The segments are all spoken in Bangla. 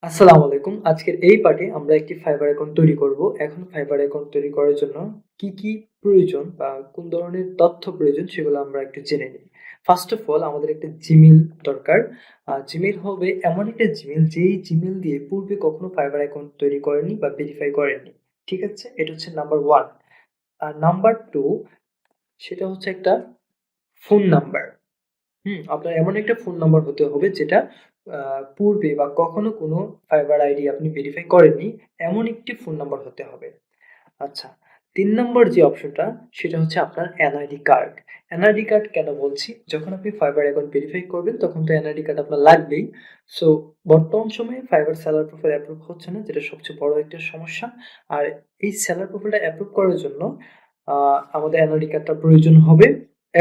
আসসালামু আলাইকুম। আজকের এই পার্টে আমরা একটি ফাইবার অ্যাকাউন্ট তৈরি করব। এখন ফাইবার অ্যাকাউন্ট তৈরি করার জন্য কি প্রয়োজন বা কোন ধরনের তথ্য প্রয়োজন সেগুলো আমরা একটু জেনে নিই। ফার্স্ট অফ অল আমাদের একটা জিমেইল দরকার। জিমেইল হবে এমন একটা জিমেইল যেই জিমেইল দিয়ে পূর্বে কখনো ফাইবার অ্যাকাউন্ট তৈরি করেননি বা ভেরিফাই করেননি। ঠিক আছে? এটা হচ্ছে নাম্বার 1। আর নাম্বার 2 সেটা হচ্ছে একটা ফোন নাম্বার। আপনার এমন একটা ফোন নাম্বার হতে হবে যেটা পূর্বে বা কখনো কোনো ফাইবার আইডি আপনি ভেরিফাই করেননি, এমন একটি ফোন নাম্বার হতে হবে। আচ্ছা, ৩ নম্বর যে অপশনটা সেটা হচ্ছে আপনার এনআইডি কার্ড। এনআইডি কার্ড কেন বলছি? যখন আপনি ফাইবার অ্যাকাউন্ট ভেরিফাই করবেন তখন তো এনআইডি কার্ড আপনার লাগবেই। সো বর্তমান সময়ে ফাইবার সেলার প্রোফাইল অ্যাপ্রুভ হচ্ছে না, যেটা সবচেয়ে বড় একটা সমস্যা। আর এই সেলার প্রোফাইলটা অ্যাপ্রুভ করার জন্য আমাদের এনআইডি কার্ডটা প্রয়োজন হবে।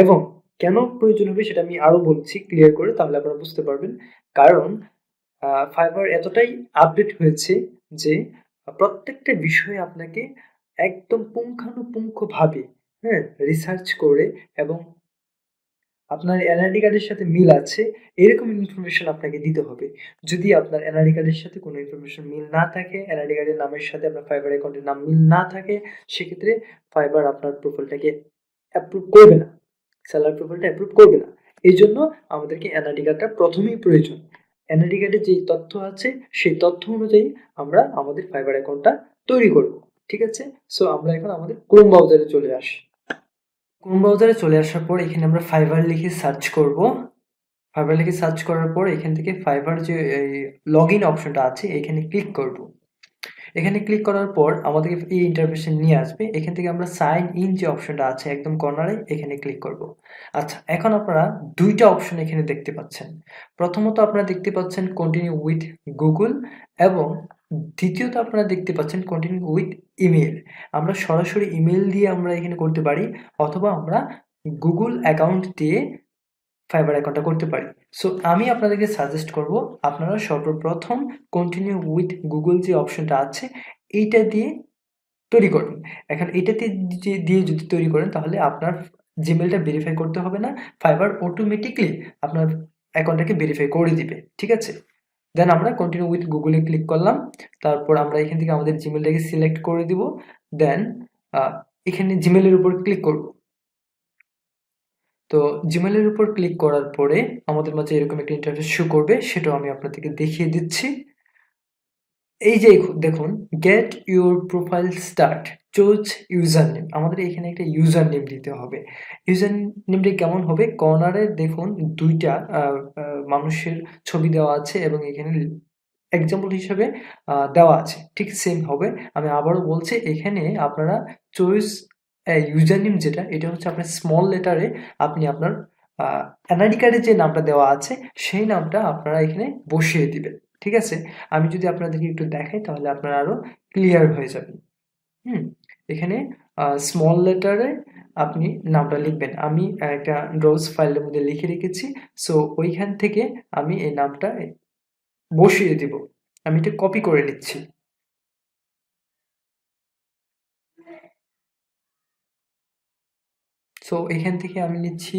এবং কেন প্রয়োজন হবে সেটা আমি আরো বলছি ক্লিয়ার করে, তাহলে আপনারা বুঝতে পারবেন। কারণ ফাইবার এতটাই আপডেট হয়েছে যে প্রত্যেকটা বিষয়ে আপনাকে একদম পুঙ্খানুপুঙ্খভাবে, হ্যাঁ, রিসার্চ করে এবং আপনার এনআইডি কার্ডের সাথে মিল আছে এরকম ইনফরমেশন আপনাকে দিতে হবে। যদি আপনার এনআইডি কার্ডের সাথে কোনো ইনফরমেশন মিল না থাকে, এনআইডি কার্ডের নামের সাথে আপনার ফাইবার অ্যাকাউন্টের নাম মিল না থাকে, সেক্ষেত্রে ফাইবার আপনার প্রোফাইলটাকে অ্যাপ্রুভ করবে না, সেলার প্রোফাইলটা অ্যাপ্রুভ করবে না। এই জন্য আমাদেরকে এনআইডি কার্ডটা প্রথমেই প্রয়োজন। এনআইডি কার্ডে যেই তথ্য আছে সেই তথ্য অনুযায়ী আমরা আমাদের ফাইবার অ্যাকাউন্টটা তৈরি করব। ঠিক আছে? সো আমরা এখন আমাদের ক্রোম ব্রাউজারে চলে আসি। ক্রোম ব্রাউজারে চলে আসার পর এখানে আমরা ফাইবার লিখে সার্চ করব। ফাইবার লিখে সার্চ করার পর এখান থেকে ফাইবার যে লগ ইন অপশনটা আছে এখানে ক্লিক করব। এখানে ক্লিক করার পর আমাদেরকে এই ইন্টারফেসে নিয়ে আসবে। এখান থেকে আমরা সাইন ইন যে অপশনটা আছে একদম কর্নারে এখানে ক্লিক করব। আচ্ছা, এখন আপনারা দুইটা অপশন এখানে দেখতে পাচ্ছেন। প্রথমত আপনারা দেখতে পাচ্ছেন কন্টিনিউ উইথ গুগল এবং দ্বিতীয়ত আপনারা দেখতে পাচ্ছেন কন্টিনিউ উইথ ইমেল। আমরা সরাসরি ইমেল দিয়ে আমরা এখানে করতে পারি, অথবা আমরা গুগল অ্যাকাউন্ট দিয়ে ফাইবার অ্যাকাউন্টটা করতে পারি। সো আমি আপনাদেরকে সাজেস্ট করব আপনারা সর্বপ্রথম কন্টিনিউ উইথ গুগল যে অপশনটা আছে এইটা দিয়ে তৈরি করুন। এখন এইটাতে দিয়ে যদি তৈরি করেন তাহলে আপনার জিমেলটা ভেরিফাই করতে হবে না, ফাইবার অটোমেটিকলি আপনার অ্যাকাউন্টটাকে ভেরিফাই করে দিবে। ঠিক আছে? দেন আমরা কন্টিনিউ উইথ গুগলে ক্লিক করলাম। তারপর আমরা এখান থেকে আমাদের জিমেলটাকে সিলেক্ট করে দিব। দেন এখানে জিমেলের উপর ক্লিক করব। তো জিমেলের উপর ক্লিক করার পরে আমাদের মাঝে এরকম একটা ইন্টারফেস শো করবে, সেটাও আমি আপনাদেরকে দেখিয়ে দিচ্ছি। এই যে দেখুন, get your profile start, choose user name. আমাদের এখানে একটা ইউজার নেম দিতে হবে। ইউজার নেমটা কেমন হবে? কর্নারে দেখুন দুইটা মানুষের ছবি দেওয়া আছে এবং এখানে এক্সাম্পল হিসেবে দেওয়া আছে, ঠিক সেম হবে। আমি আবারও বলছি, এখানে আপনারা চয়েস ইউজার নেম যেটা, এটা হচ্ছে আপনার স্মল লেটারে আপনি আপনার এনআইডি কার্ডে যে নামটা দেওয়া আছে সেই নামটা আপনারা এখানে বসিয়ে দিবেন। ঠিক আছে? আমি যদি আপনাদেরকে একটু দেখাই তাহলে আপনারা আরো ক্লিয়ার হয়ে যাবেন। হুম এখানে স্মল লেটারে আপনি নামটা লিখবেন। আমি একটা ড্রজ ফাইলের মধ্যে লিখে রেখেছি। সো ওইখান থেকে আমি এই নামটা বসিয়ে দিব। আমি এটা কপি করে নিচ্ছি। সো এখান থেকে আমি নিচ্ছি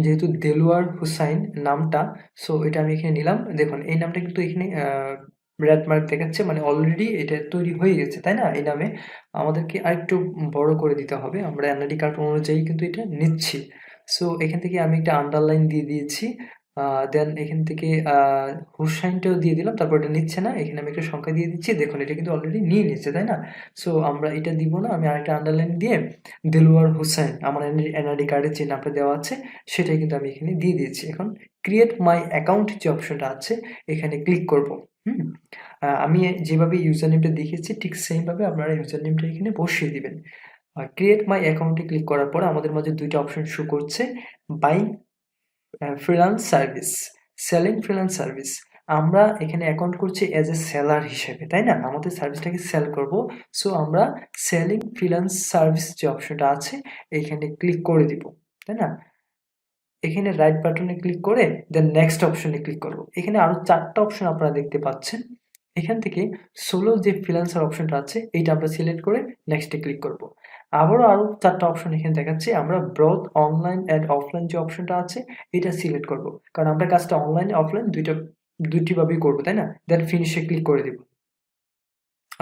যেহেতু দেলোয়ার হুসাইন নামটা, সো এটা আমি এখানে নিলাম। দেখুন এই নামটা কিন্তু এখানে রেড মার্ক দেখাচ্ছে, মানে অলরেডি এটা তৈরি হয়ে গেছে, তাই না? এই নামে আমাদেরকে আরেকটু বড় করে দিতে হবে। আমরা এনআইডি কার্ড অনুযায়ী কিন্তু এটা নিচ্ছি। সো এখান থেকে আমি একটা আন্ডারলাইন দিয়ে দিয়েছি। দেন এখান থেকে হুসাইনটাও দিয়ে দিলাম, তারপর এটা নিচ্ছে না, এখানে আমি একটা সংখ্যা দিয়ে দিচ্ছি। দেখুন এটা কিন্তু অলরেডি নিয়ে নিচ্ছে, তাই না? সো আমরা এটা দিব না, আমি আরেকটা আন্ডারলাইন দিয়ে দেলোয়ার হোসেন আমার এনআইডি কার্ডের যে নামটা দেওয়া আছে সেটাই কিন্তু আমি এখানে দিয়ে দিয়েছি। এখন ক্রিয়েট মাই অ্যাকাউন্ট যে অপশনটা আছে এখানে ক্লিক করব। হুম আমি যেভাবে ইউজার নেমটা দেখিয়েছি ঠিক সেম ভাবে আপনারা ইউজার নেমটা এখানে বসিয়ে দিবেন। ক্রিয়েট মাই অ্যাকাউন্টে ক্লিক করার পর আমাদের মাঝে দুইটা অপশন শো করছে, buying freelance service, selling freelance service. আমরা এখানে অ্যাকাউন্ট করছি অ্যাজ এ সেলার হিসেবে, তাই না? আমাদের সার্ভিসটাকে সেল করব। সো আমরা সেলিং ফ্রিল্যান্স সার্ভিস যে অপশনটা আছে এখানে ক্লিক করে দিব, তাই না? এখানে রাইট বাটনে ক্লিক করে দেন নেক্সট অপশনে ক্লিক করব। এখানে আরো 4টা অপশন আপনারা দেখতে পাচ্ছেন। এখান থেকে সোলো যে ফ্রিল্যান্সার অপশনটা আছে এইটা আমরা সিলেক্ট করে নেক্সটে ক্লিক করব। আবারও আরো 4টা অপশন এখানে দেখাচ্ছে। আমরা ব্রথ অনলাইন এন্ড অফলাইন যে অপশনটা আছে এটা সিলেক্ট করব, কারণ আমরা কাজটা অনলাইন অফলাইন দুইটা দুটি ভাবেই করবো, তাই না? দেন ফিনিশে ক্লিক করে দিব।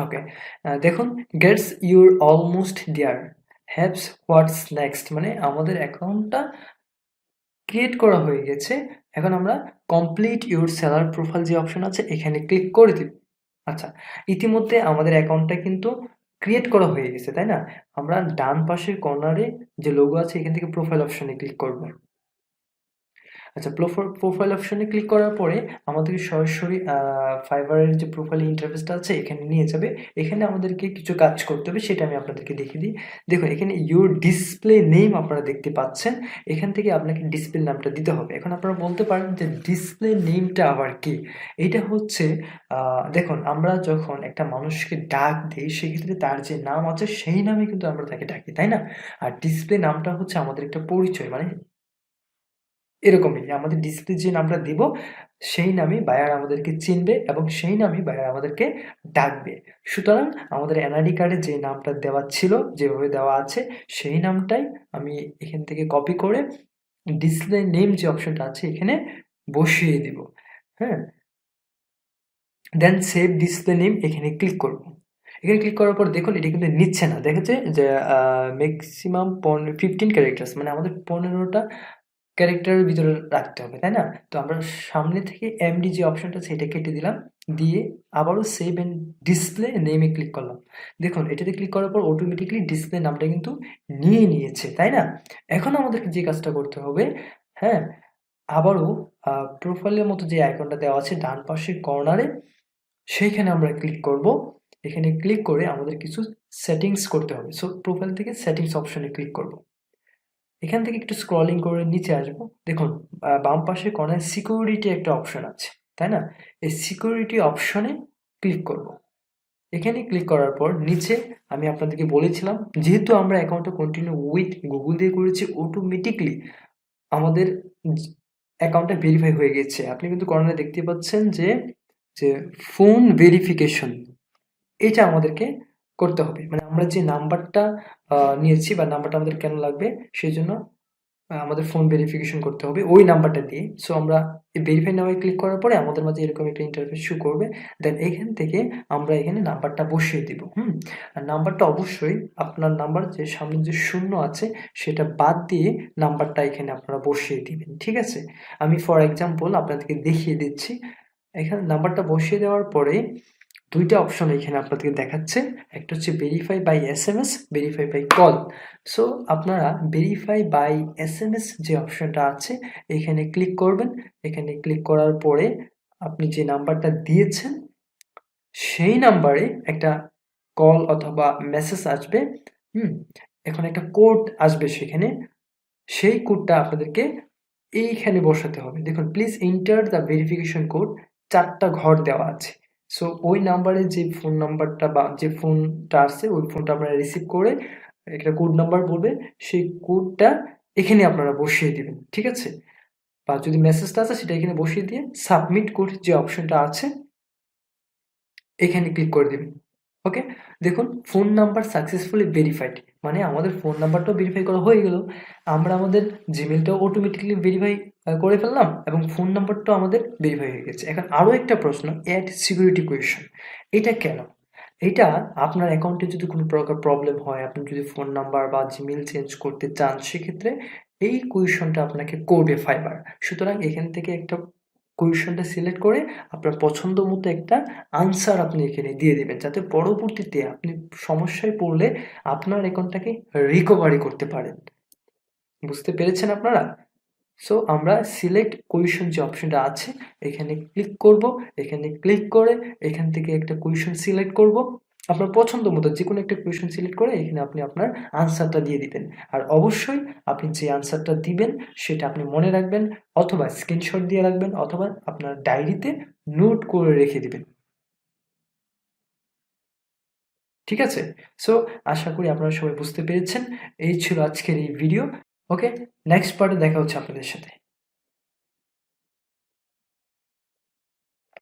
ওকে, দেখুন, gets your almost there, haves what's next, মানে আমাদের অ্যাকাউন্টটা ক্রিয়েট করা হয়ে গেছে। এখন আমরা কমপ্লিট ইউর সেলার প্রোফাইল যে অপশন আছে এখানে ক্লিক করে দিব। আচ্ছা, ইতিমধ্যে আমাদের অ্যাকাউন্টটা কিন্তু ক্রিয়েট করা হয়ে গেছে, তাই না? আমরা ডান পাশের কর্নারে যে লোগো আছে এখান থেকে প্রোফাইল অপশনে ক্লিক করব। আচ্ছা, প্রোফাইল অপশনে ক্লিক করার পরে আমাদেরকে সরাসরি ফাইবারের যে প্রোফাইল ইন্টারফেসটা আছে এখানে নিয়ে যাবে। এখানে আমাদেরকে কিছু কাজ করতে হবে, সেটা আমি আপনাদেরকে দেখিয়ে দিই। দেখুন, এখানে ইউর ডিসপ্লে নেম আপনারা দেখতে পাচ্ছেন। এখান থেকে আপনাকে ডিসপ্লে নামটা দিতে হবে। এখন আপনারা বলতে পারেন যে ডিসপ্লে নেমটা আবার কি? এটা হচ্ছে, দেখুন, আমরা যখন একটা মানুষকে ডাক দিই সেক্ষেত্রে তার যে নাম আছে সেই নামে কিন্তু আমরা তাকে ডাকি, তাই না? আর ডিসপ্লে নামটা হচ্ছে আমাদের একটা পরিচয়, মানে এরকমই আমাদের ডিসপ্লে যে নামটা দিব সেই নামে বায়ার আমাদেরকে চিনবে এবং সেই নামে বায়ার আমাদেরকে ডাকবে। সুতরাং আমাদের এনআইডি কার্ডে যে নামটা দেওয়া ছিল, যেভাবে দেওয়া আছে সেই নামটাই আমি এখান থেকে কপি করে ডিসপ্লে নেম যে অপশনটা আছে এখানে বসিয়ে দিব। হ্যাঁ, দেন সেভ ডিসপ্লে নেম এখানে ক্লিক করব। এখানে ক্লিক করার পর দেখুন এটা কিন্তু নিচ্ছে না, দেখেছে যে ম্যাক্সিমাম 15 ক্যারেক্টার্স, মানে আমাদের 15টা ক্যারেক্টারের ভিতরে রাখতে হবে, তাই না? তো আমরা সামনে থেকে এমডি যে অপশনটা আছে এটা কেটে দিলাম, দিয়ে আবারও সেভ এন্ড ডিসপ্লে নেমে ক্লিক করলাম। দেখুন, এটাতে ক্লিক করার পর অটোমেটিকলি ডিসপ্লে নামটা কিন্তু নিয়ে নিয়েছে, তাই না? এখন আমাদেরকে যে কাজটা করতে হবে, হ্যাঁ, আবারও প্রোফাইলের মতো যে আইকনটা দেওয়া আছে ডান পাশের কর্নারে সেইখানে আমরা ক্লিক করব। এখানে ক্লিক করে আমাদের কিছু সেটিংস করতে হবে। সো প্রোফাইল থেকে সেটিংস অপশনে ক্লিক করব। এখান থেকে একটু স্ক্রলিং করে নিচে আসবো। দেখুন, বাম পাশে কর্নারে সিকিউরিটি একটা অপশন আছে, তাই না? এই সিকিউরিটি অপশনে ক্লিক করব। এখানে ক্লিক করার পর নিচে আমি আপনাদেরকে বলেছিলাম, যেহেতু আমরা অ্যাকাউন্টটা কন্টিনিউ উইথ গুগল দিয়ে করেছি, অটোমেটিকলি আমাদের অ্যাকাউন্টটা ভেরিফাই হয়ে গেছে। আপনি কিন্তু কর্নারে দেখতে পাচ্ছেন যে যে ফোন ভেরিফিকেশন, এটা আমাদেরকে করতে হবে। মানে আমরা যে নাম্বারটা নিয়েছি বা নাম্বারটা আমাদের কেন লাগবে সেই জন্য আমাদের ফোন ভেরিফিকেশন করতে হবে ওই নাম্বারটা দিয়ে। সো আমরা এই ভেরিফাই নাওয়ে ক্লিক করার পরে আমাদের মাঝে এরকম একটা ইন্টারফেস শো করবে। দেন এখান থেকে আমরা এখানে নাম্বারটা বসিয়ে দিব। আর নাম্বারটা অবশ্যই আপনার নাম্বার যে সামনে যে শূন্য আছে সেটা বাদ দিয়ে নাম্বারটা এখানে আপনারা বসিয়ে দিবেন, ঠিক আছে? আমি ফর এক্সাম্পল আপনাদেরকে দেখিয়ে দিচ্ছি। এখানে নাম্বারটা বসিয়ে দেওয়ার পরে ২টা অপশন এখানে আপনাদেরকে দেখাচ্ছে। একটা হচ্ছে verify by SMS, verify by call. So আপনারা ভেরিফাই বাই এসএমএস যে অপশনটা আছে এখানে ক্লিক করবেন। এখানে ক্লিক করার পরে আপনি যে নাম্বারটা দিয়েছেন সেই নাম্বারে একটা কল অথবা মেসেজ আসবে। হুম? এখন একটা কোড আসবে সেখানে। সেই কোডটা আপনাদেরকে এইখানে বসাতে হবে। দেখুন, please enter the verification code, ৪ টা ঘর দেওয়া আছে। সো ওই নাম্বারে যে ফোন নাম্বারটা বা যে ফোনটা আসছে ওই ফোনটা আপনারা রিসিভ করে একটা কোড নাম্বার বলবে, সেই কোডটা এখানে আপনারা বসিয়ে দিবেন, ঠিক আছে? বা যদি মেসেজটা আছে সেটা এখানে বসিয়ে দিয়ে সাবমিট কোড যে অপশনটা আছে এখানে ক্লিক করে দিবেন। ওকে, দেখুন, ফোন নাম্বার সাকসেসফুলি ভেরিফাইড, মানে আমাদের ফোন নাম্বারটাও ভেরিফাই করা হয়ে গেল। আমরা আমাদের জিমেলটাও অটোমেটিক্যালি ভেরিফাই করে ফেললাম এবং ফোন নাম্বারটাও আমাদের ভেরিফাই হয়ে গেছে। এখন আরও একটা প্রশ্ন, অ্যাড সিকিউরিটি কোয়েশ্চন, এটা কেন? এটা আপনার অ্যাকাউন্টে যদি কোনো প্রকার প্রবলেম হয়, আপনি যদি ফোন নাম্বার বা জিমেল চেঞ্জ করতে চান সেক্ষেত্রে এই কোয়েশ্চনটা আপনাকে করবে ফাইবার। সুতরাং এখান থেকে একটা কোয়েশ্চনটা সিলেক্ট করে আপনার পছন্দ মতো একটা আনসার আপনি এখানে দিয়ে দিবেন, যাতে পরবর্তীতে আপনি সমস্যায় পড়লে আপনার অ্যাকাউন্টটাকে রিকভারি করতে পারেন। বুঝতে পেরেছেন আপনারা? সো আমরা সিলেক্ট কোয়েশ্চন যে অপশনটা আছে এখানে ক্লিক করব। এখানে ক্লিক করে এখান থেকে একটা কোয়েশ্চন সিলেক্ট করব। আপনার পছন্দ মতো যেকোনো একটা কোয়েশ্চন সিলেক্ট করে এখানে আপনি আপনার আনসারটা দিয়ে দিবেন। আর অবশ্যই আপনি যে আনসারটা দিবেন সেটা আপনি মনে রাখবেন, অথবা স্ক্রিনশট দিয়ে রাখবেন, অথবা আপনার ডায়েরিতে নোট করে রেখে দিবেন। ঠিক আছে? সো আশা করি আপনারা সবাই বুঝতে পেরেছেন। এই ছিল আজকের এই ভিডিও। ওকে, নেক্সট পার্টে দেখা হচ্ছে আপনাদের সাথে।